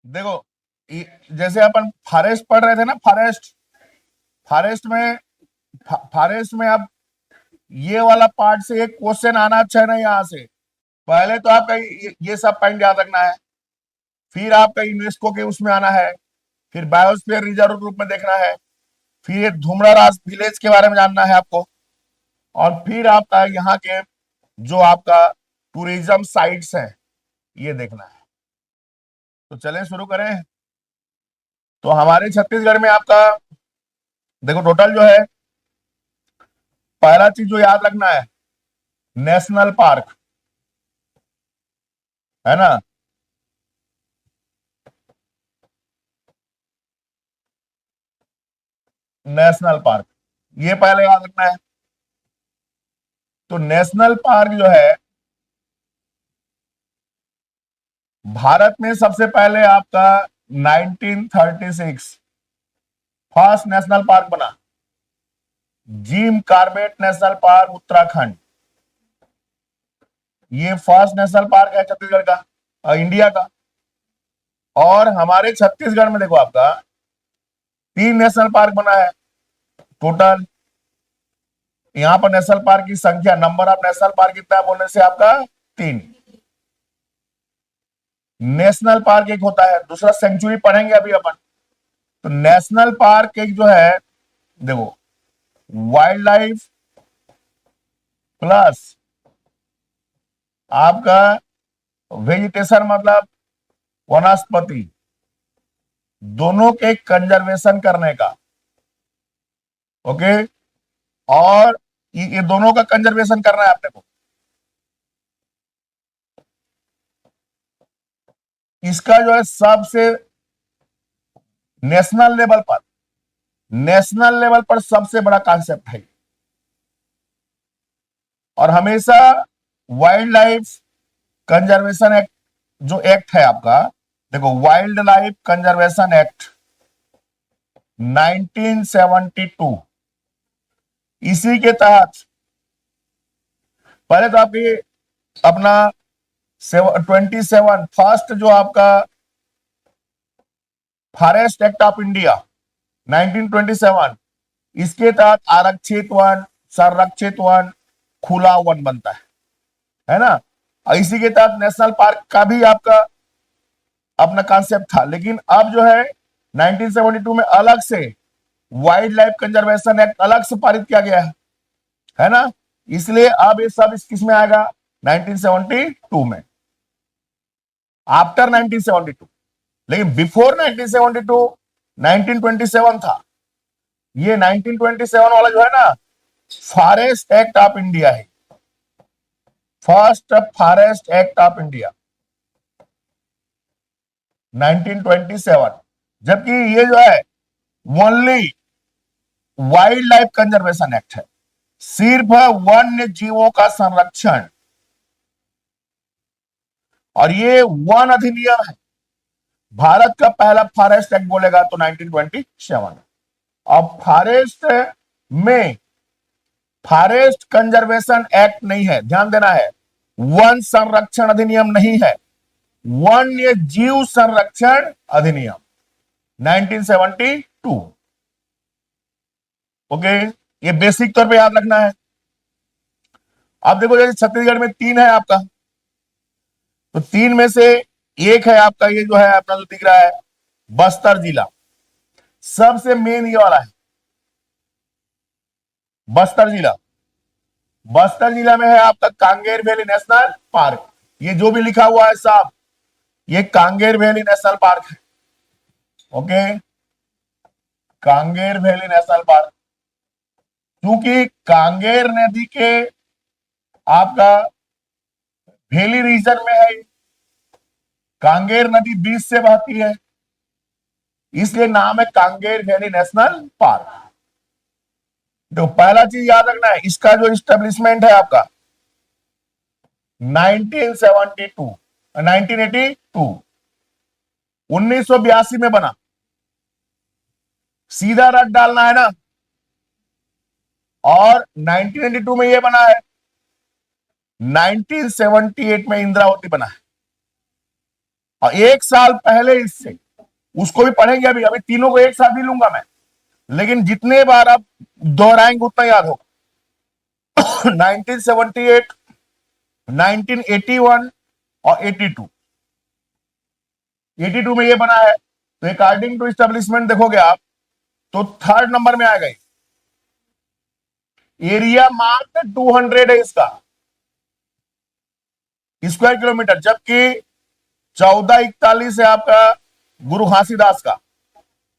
देखो, जैसे अपन फॉरेस्ट पढ़ रहे थे ना, फॉरेस्ट फॉरेस्ट में फॉरेस्ट में अब ये वाला पार्ट से एक क्वेश्चन आना अच्छा है ना यहाँ से। पहले तो आपका ये सब पॉइंट याद रखना है, फिर आपका यूनेस्को के उसमें आना है, फिर बायोस्फीयर रिजर्व ग्रुप में देखना है, फिर ये धुमरा राज विलेज के बारे में जानना है आपको, और फिर आपका यहाँ के जो आपका टूरिज्म साइट्स हैं ये देखना है। तो चलें शुरू करें। तो हमारे छत्तीसगढ़ में आपका देखो टोटल जो है, पहला चीज जो याद रखना है, नेशनल पार्क, है ना। नेशनल पार्क ये पहले याद रखना है। तो नेशनल पार्क जो है, भारत में सबसे पहले आपका 1936 फर्स्ट नेशनल पार्क बना, Jim Corbett national park Uttarakhand. ये फर्स्ट नेशनल पार्क है छत्तीसगढ़ का, इंडिया का। और हमारे छत्तीसगढ़ में देखो आपका 3 नेशनल पार्क बना है टोटल। यहां पर नेशनल पार्क की संख्या, नंबर ऑफ नेशनल पार्क कितना है बोलने से आपका 3। नेशनल पार्क एक होता है, दूसरा सेंचुरी पढ़ेंगे अभी अपन। तो नेशनल पार्क एक जो है, देखो, वाइल्ड लाइफ प्लस आपका वेजिटेशन मतलब वनस्पति, दोनों के कंजर्वेशन करने का। ओके। और ये दोनों का कंजर्वेशन करना है आपने को। इसका जो है सबसे नेशनल लेवल पर नेशनल लेवल पर सबसे बड़ा कॉन्सेप्ट है। और हमेशा वाइल्ड लाइफ कंजर्वेशन एक्ट जो एक्ट है आपका, देखो, वाइल्ड लाइफ कंजर्वेशन एक्ट 1972, इसी के तहत पहले तो आपकी अपना 27 फर्स्ट जो आपका फॉरेस्ट एक्ट ऑफ इंडिया 1927, इसके तहत आरक्षित वन, संरक्षित वन, खुला वन बनता है ना। और इसी के तहत नेशनल पार्क का भी आपका अपना कॉन्सेप्ट था। लेकिन अब जो है 1972 में अलग से वाइल्ड लाइफ कंजर्वेशन एक्ट अलग से पारित किया गया है ना। इसलिए अब ये सब किस में आएगा, 1972 में, आफ्टर 1972। लेकिन बिफोर 1972 1927 था। ये 1927 वाला जो है ना, फॉरेस्ट एक्ट ऑफ इंडिया है, first forest act of India 1927। जबकि ये जो है only wild life conservation act है, सिर्फ वन्य जीवों का संरक्षण। और ये वन अधिनियम है, भारत का पहला फॉरेस्ट एक्ट बोलेगा तो 1927। अब फॉरेस्ट में फॉरेस्ट कंजर्वेशन एक्ट नहीं है, ध्यान देना है, वन संरक्षण अधिनियम नहीं है, वन्य जीव संरक्षण अधिनियम 1972। ओके, ये बेसिक तौर पे याद रखना है। अब देखो, जैसे छत्तीसगढ़ में 3 है आपका, तो 3 में से एक है आपका ये जो है अपना जो दिख रहा है बस्तर जिला, सबसे मेन ये वाला है बस्तर जिला। बस्तर जिला में है आपका कांगेर वैली नेशनल पार्क। ये जो भी लिखा हुआ है साहब, ये कांगेर वैली नेशनल पार्क है। Okay, Kanger valley national park, क्योंकि कांगेर नदी के आपका वैली रीजन में है, कांगेर नदी बीच से बहती है, इसलिए नाम है कांगेर वैली नेशनल पार्क। तो पहला चीज याद रखना है, इसका जो इस्टेब्लिशमेंट है आपका 1972 1982 1982 में बना। सीधा रट डालना है ना। और 1992 में ये बना है, 1978 में इंद्रावती बना है। और 1 साल पहले इससे, उसको भी पढ़ेंगे। अभी अभी तीनों को एक साथ ही लूंगा मैं, लेकिन जितने बार आप दोहराएंगे उतना याद होगा। 1978, 1981 और 82। 82 में ये बना है, तो अकॉर्डिंग टू स्टेब्लिशमेंट देखोगे आप तो थर्ड नंबर में आएगा। एरिया मात्र 200 है इसका स्क्वायर किलोमीटर, जबकि 1441 है आपका गुरु घासीदास का,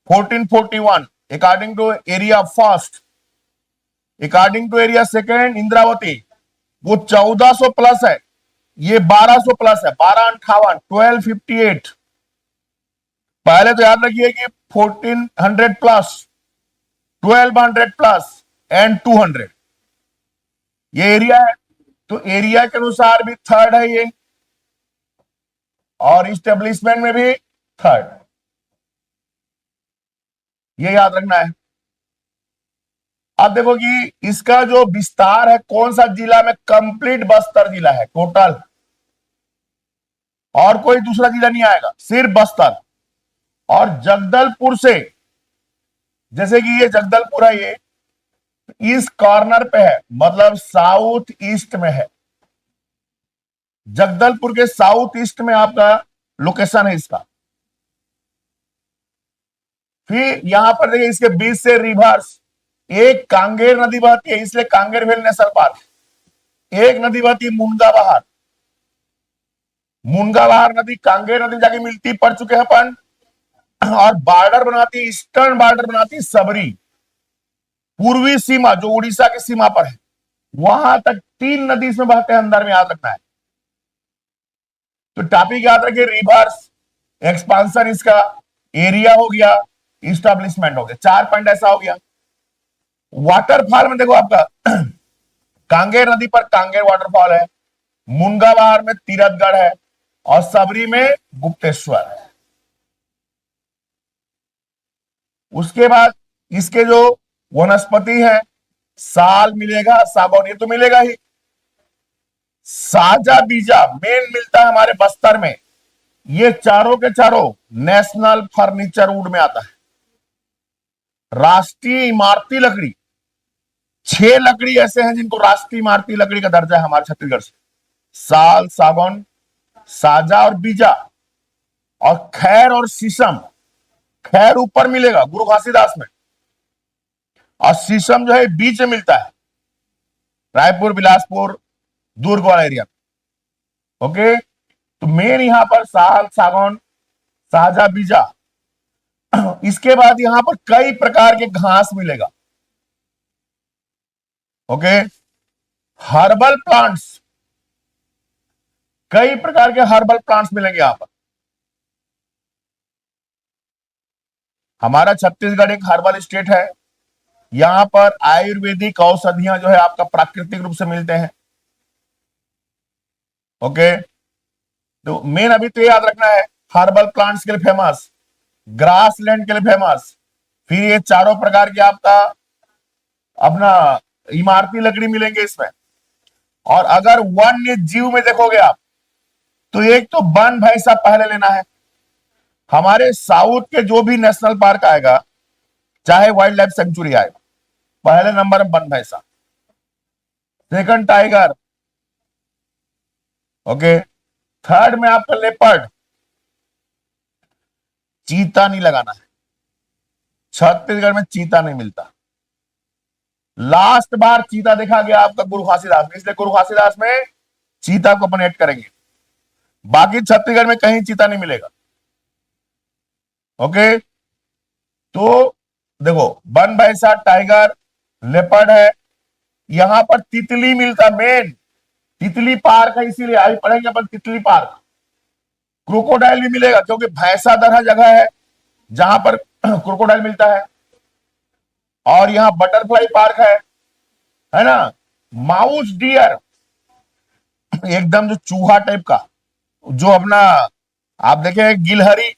1441 according to area first. According to area second Indravati, वो 1400 प्लस है, ये 1200 प्लस है, 1258, 1258। पहले तो याद रखिए कि 1400 प्लस, 1200 प्लस एंड 200 ये एरिया है। तो एरिया के अनुसार भी थर्ड है ये, और इस्टेब्लिशमेंट में भी थर्ड, ये याद रखना है। अब देखो कि इसका जो विस्तार है कौन सा जिला में, कंप्लीट बस्तर जिला है टोटल, और कोई दूसरा जिला नहीं आएगा, सिर्फ बस्तर। और जगदलपुर से, जैसे कि ये जगदलपुर है, ये इस कॉर्नर पे है, मतलब साउथ ईस्ट में है। जगदलपुर के साउथ ईस्ट में आपका लोकेशन है इसका। फिर यहां पर देखिए इसके बीच से रिवर्स, एक कांगेर नदी बहती है, इसलिए कांगेरवेल नेशनल पार्क। एक नदी बहती है मुनगा बहार नदी कांगेर नदी जाके मिलती, पढ़ चुके हैं अपन। और बॉर्डर बनाती है, ईस्टर्न बॉर्डर बनाती है सबरी, पूर्वी सीमा जो उड़ीसा की सीमा पर है, वहां तक 3 नदी इसमें बहते हैं, अंदर में याद रखना है। तो टॉपिक याद रखिए, रिवर्स, एक्सपांशन इसका, एरिया हो गया, इस्टेब्लिशमेंट हो गया, 4 पॉइंट ऐसा हो गया। वाटरफॉल में देखो आपका कांगेर नदी पर कांगेर वाटरफॉल है, मुनगा बहार में तीरथगढ़ है, और सबरी में गुप्तेश्वर है। उसके बाद इसके जो वनस्पति है, साल मिलेगा, सागौन ये तो मिलेगा ही। साजा बीजा मेन मिलता है हमारे बस्तर में, ये चारों के चारों नेशनल फर्नीचर वुड में आता है। राष्ट्रीय इमारती लकड़ी, 6 लकड़ी ऐसे हैं जिनको राष्ट्रीय इमारती लकड़ी का दर्जा है हमारे छत्तीसगढ़ से, साल, सागौन, साजा और बीजा। और खैर और शीशम, खैर ऊपर मिलेगा गुरु घासीदास में, और शीशम जो है बीच में मिलता है रायपुर, बिलासपुर, दुर्ग वाला एरिया। ओके, तो मेन यहां पर साल, सागौन, साजा, बीजा। इसके बाद यहां पर कई प्रकार के घास मिलेगा। ओके, हर्बल प्लांट्स, कई प्रकार के हर्बल प्लांट्स मिलेंगे यहां पर। हमारा छत्तीसगढ़ एक हर्बल स्टेट है, यहां पर आयुर्वेदिक औषधियां जो है आपका प्राकृतिक रूप से मिलते हैं। ओके, तो मेन अभी तो याद रखना है, हर्बल प्लांट्स के लिए फेमस, ग्रासलैंड के लिए फेमस, फिर ये चारों प्रकार के आपका अपना इमारती लकड़ी मिलेंगे इसमें। और अगर वन्य जीव में देखोगे आप, तो एक तो वन भैंसा पहले लेना है। हमारे साउथ के जो भी नेशनल पार्क आएगा, चाहे वाइल्ड लाइफ सेंचुरी आए, पहले नंबर में वन भैंसा, सेकंड टाइगर, ओके, थर्ड में आपका लेपर्ड। चीता नहीं लगाना है, छत्तीसगढ़ में चीता नहीं मिलता। लास्ट बार चीता देखा गया आपका गुरु घासीदास में, इसलिए गुरु घासीदास में चीता को अपन ऐड करेंगे, बाकी छत्तीसगढ़ में कहीं चीता नहीं मिलेगा। ओके, तो देखो वन भैंसा, टाइगर, लेपर्ड है। यहां पर तितली मिलता, मेन तितली पार्क है, इसीलिए अभी पढ़ेंगे अपन तितली पार्क। क्रोकोडाइल भी मिलेगा, क्योंकि भैंसा दरहा जगह है जहां पर क्रोकोडाइल मिलता है। और यहां बटरफ्लाई पार्क है ना। माउस डियर, एकदम जो चूहा टाइप का, जो अपना आप देखे गिलहरी,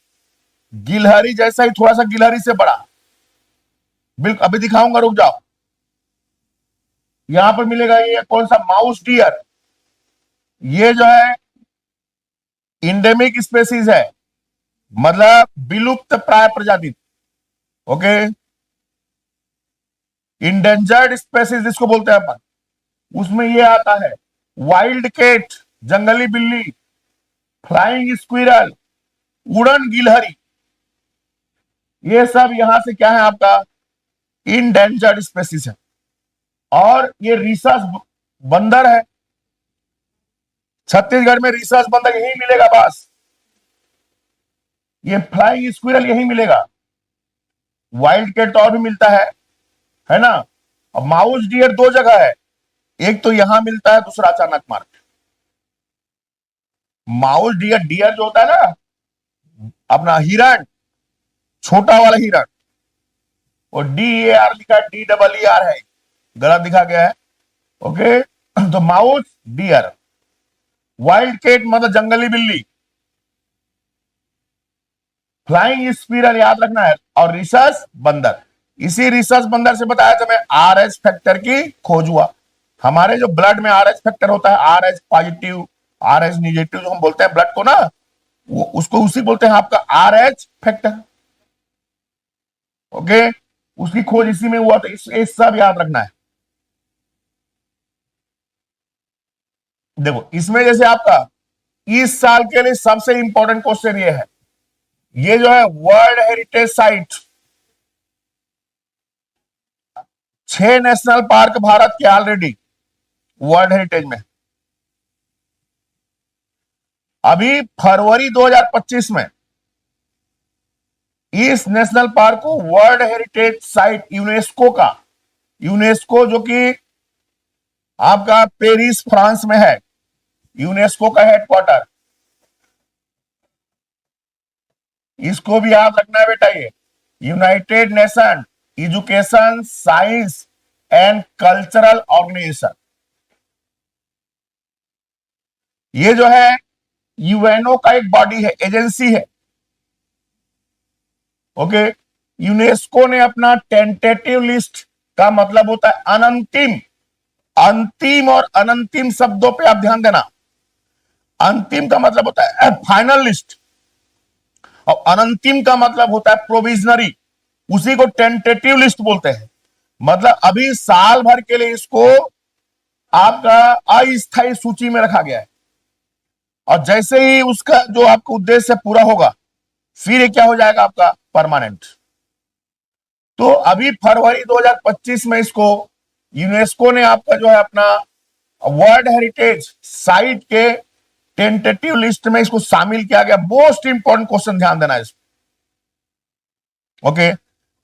गिलहरी जैसा ही, थोड़ा सा गिलहरी से बड़ा, बिल्कुल अभी दिखाऊंगा, रुक जाओ। यहां पर मिलेगा ये कौन सा, माउस डियर, ये जो है इंडेमिक स्पेसीज है, मतलब विलुप्त प्राय प्रजाति। ओके, इंडेंजर्ड स्पेसीज जिसको बोलते हैं अपन, उसमें ये आता है वाइल्ड केट, जंगली बिल्ली, फ्लाइंग स्क्विरल, उड़न गिलहरी, ये सब यहां से क्या है आपका इंडेंजर्ड स्पेसीज है। और ये रिसर्च बंदर है, छत्तीसगढ़ में रिसर्च बंदर यही मिलेगा बस, ये फ्लाइंग स्क्विरल यही मिलेगा, वाइल्ड कैट तो और भी मिलता है ना। अब माउस डियर दो जगह है, एक तो यहां मिलता है, दूसरा अचानक मार्ग। माउस डियर, डियर जो होता है ना अपना हिरण, छोटा वाला हिरण, और DAR लिखा, DEER है, गलत लिखा गया है। ओके, तो माउस डियर, वाइल्ड कैट मतलब जंगली बिल्ली, फ्लाइंग स्क्विरल याद रखना है, और रिसर्च बंदर। इसी रिसर्च बंदर से बताया था मैं RH फैक्टर की खोज हुआ। हमारे जो ब्लड में RH फैक्टर होता है, RH पॉजिटिव, RH निगेटिव जो हम बोलते हैं ब्लड को ना, वो उसको उसी बोलते हैं आपका RH फैक्टर। ओके, उसकी खोज इसी में हुआ, तो ये सब याद रखना है। देखो इसमें जैसे आपका इस साल के लिए सबसे इंपॉर्टेंट क्वेश्चन ये है, ये जो है world heritage site, 6 national park Bharat के ऑलरेडी वर्ल्ड हेरिटेज में। अभी फरवरी 2025 में इस नेशनल पार्क को वर्ल्ड हेरिटेज साइट यूनेस्को का, यूनेस्को जो कि आपका पेरिस फ्रांस में है, यूनेस्को का हेडक्वार्टर, इसको भी याद रखना है बेटा, ये United Nation Education Science and Cultural Organization, ये जो है यूएनओ का एक बॉडी है, एजेंसी है। ओके, यूनेस्को ने अपना टेंटेटिव लिस्ट का मतलब होता है अनंतिम, अंतिम और अनंतिम शब्दों पे आप ध्यान देना। अंतिम का मतलब होता है फाइनल लिस्ट, और अनंतिम का मतलब होता है प्रोविजनरी, उसी को टेंटेटिव लिस्ट बोलते हैं। मतलब अभी साल भर के लिए इसको आपका अस्थायी सूची में रखा गया है, और जैसे ही उसका जो आपका उद्देश्य पूरा होगा, फिर ये क्या हो जाएगा आपका परमानेंट। तो अभी फरवरी 2025 में इसको यूनेस्को ने आपका जो है अपना वर्ल्ड हेरिटेज साइट के टेंटेटिव लिस्ट में इसको शामिल किया गया। मोस्ट इंपॉर्टेंट क्वेश्चन, ध्यान देना है इसको। ओके,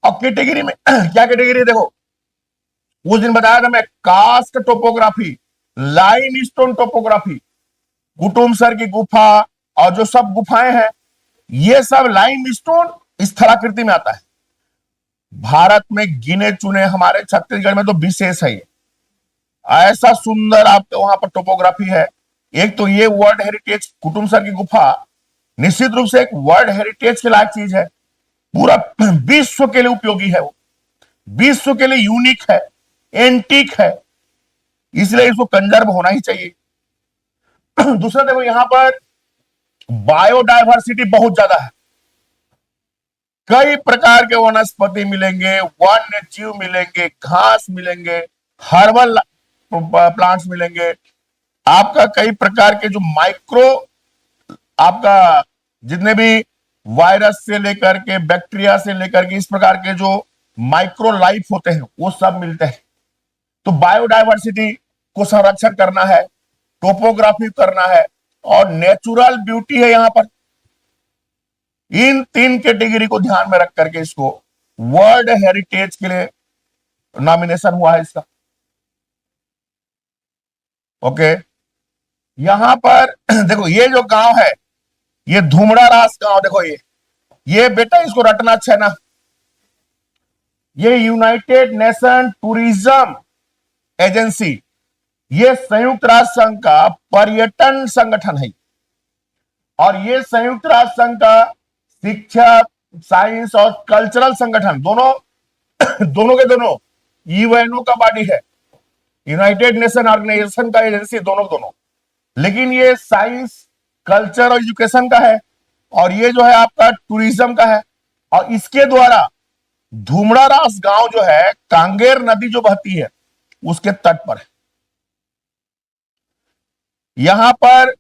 अब कैटेगरी में क्या कैटेगरी है देखो, उस दिन बताया था मैं, karst topography, lime stone topography, Kutumsar की गुफा, और जो सब गुफाएं हैं ये सब लाइम स्टोन स्थलाकृति में आता है। भारत में गिने चुने, हमारे छत्तीसगढ़ में तो विशेष है ये, ऐसा सुंदर आपके वहां पर टोपोग्राफी है। एक तो ये वर्ल्ड हेरिटेज कुटुमसर की गुफा निश्चित रूप से एक वर्ल्ड हेरिटेज के लायक चीज है, पूरा विश्व के लिए उपयोगी है, वो विश्व के लिए यूनिक है, एंटीक है, इसलिए इसको कंजर्व होना ही चाहिए। दूसरा देखो, यहां पर बायोडायवर्सिटी बहुत ज्यादा है, कई प्रकार के वनस्पति मिलेंगे, वन्य जीव मिलेंगे, घास मिलेंगे, हर्बल प्लांट्स मिलेंगे, आपका कई प्रकार के जो माइक्रो, आपका जितने भी वायरस से लेकर के बैक्टीरिया से लेकर के इस प्रकार के जो माइक्रो लाइफ होते हैं वो सब मिलते हैं। तो बायोडायवर्सिटी को संरक्षण करना है, टोपोग्राफी करना है, और नेचुरल ब्यूटी है यहां पर। इन 3 कैटेगरी को ध्यान में रख करके इसको वर्ल्ड हेरिटेज के लिए नॉमिनेशन हुआ है इसका। ओके, यहां पर देखो ये जो गांव है, ये धुमड़ा रास गांव, देखो ये बेटा इसको रटना अच्छा है ना, ये यूनाइटेड नेशन टूरिज्म एजेंसी, ये संयुक्त राष्ट्र संघ का पर्यटन संगठन है, और ये संयुक्त राष्ट्र संघ का शिक्षा, साइंस और कल्चरल संगठन, दोनों दोनों के दोनों यूएनओ का बॉडी है, यूनाइटेड नेशन ऑर्गेनाइजेशन का एजेंसी, दोनों दोनों। लेकिन ये साइंस, कल्चर और एजुकेशन का है, और ये जो है आपका टूरिज्म का है। और इसके द्वारा धूमड़ारास गांव जो है कांगेर नदी जो बहती है उसके तट पर है। यहां पर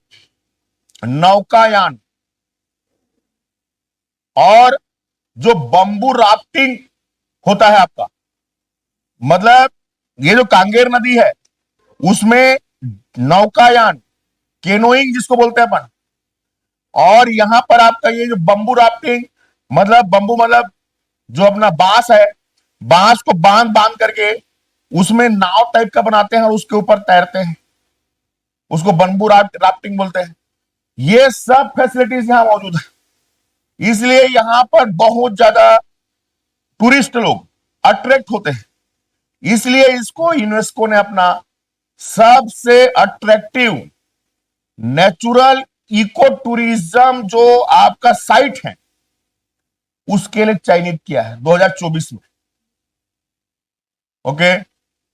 नौकायान और जो बंबू राफ्टिंग होता है आपका, मतलब ये जो कांगेर नदी है उसमें नौकायान, केनोइंग जिसको बोलते हैं अपन, और यहां पर आपका ये जो बंबू राफ्टिंग, मतलब बंबू मतलब जो अपना बांस है, बांस को बांध बांध करके उसमें नाव टाइप का बनाते हैं और उसके ऊपर तैरते हैं, उसको बंबू राफ्टिंग बोलते हैं। ये सब फैसिलिटीज यहां मौजूद है, इसलिए यहां पर बहुत ज्यादा टूरिस्ट लोग अट्रैक्ट होते हैं। इसलिए इसको यूनेस्को ने अपना सबसे अट्रैक्टिव नेचुरल इको टूरिज्म जो आपका साइट है उसके लिए चयनित किया है 2024 में। ओके,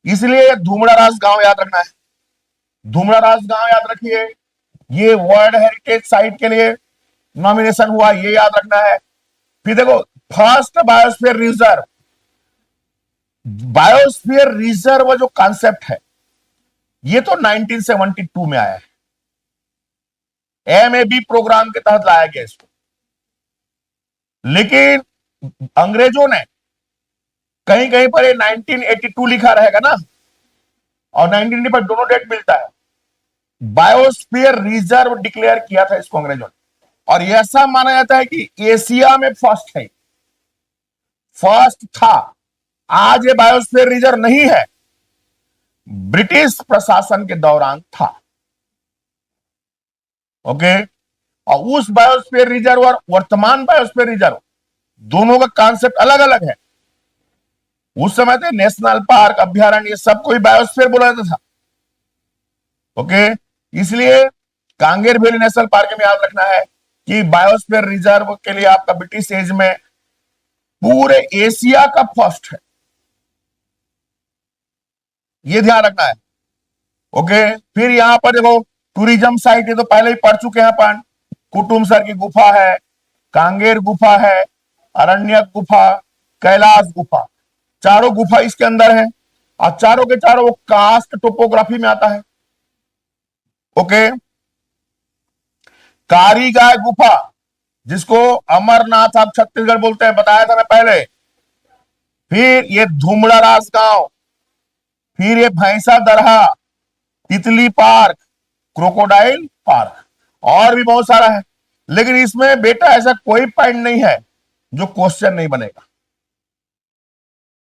इसलिए धूमड़ारास गांव याद रखना है। धूमड़ारास गांव याद रखिए, ये वर्ल्ड हेरिटेज साइट के लिए नॉमिनेशन हुआ, ये याद रखना है। फिर देखो, first biosphere reserve, biosphere reserve जो कॉन्सेप्ट है ये तो 1972 में आया है, MAB प्रोग्राम के तहत लाया गया इसको। लेकिन अंग्रेजों ने कहीं कहीं पर ये 1982 लिखा रहेगा ना, और 1980 पर दोनों डेट मिलता है। बायोस्फीयर रिजर्व डिक्लेयर किया था इसको अंग्रेजों ने, और ऐसा माना जाता है कि एशिया में फर्स्ट है, फर्स्ट था। आज ये बायोस्फीयर रिजर्व नहीं है, ब्रिटिश प्रशासन के दौरान था। ओके, और उस बायोस्फीयर रिजर्व और वर्तमान बायोस्फीयर रिजर्व दोनों का कॉन्सेप्ट अलग अलग है। उस समय थे नेशनल पार्क, अभ्यारण्य, ये सब कोई बायोस्फीयर बोला जाता था। ओके, इसलिए कांगेर वैली नेशनल पार्क में याद रखना है कि बायोस्फीयर रिजर्व के लिए आपका ब्रिटिश एज में पूरे एशिया का फर्स्ट है, ये ध्यान रखना है। ओके, फिर यहां पर देखो टूरिज्म साइट है तो पहले ही पढ़ चुके हैं अपन, कुटुमसर की गुफा है, कांगेर गुफा है, अरण्यक गुफा, कैलाश गुफा, चारों गुफा इसके अंदर है, और चारों के चारों वो कास्ट टोपोग्राफी में आता है। ओके, कारीगाय गुफा जिसको अमरनाथ आप छत्तीसगढ़ बोलते हैं, बताया था मैं पहले। फिर ये धूमड़ारास गांव, फिर ये भैंसा दरहा, तितली पार्क, क्रोकोडाइल पार्क, और भी बहुत सारा है। लेकिन इसमें बेटा ऐसा कोई पॉइंट नहीं है जो क्वेश्चन नहीं बनेगा।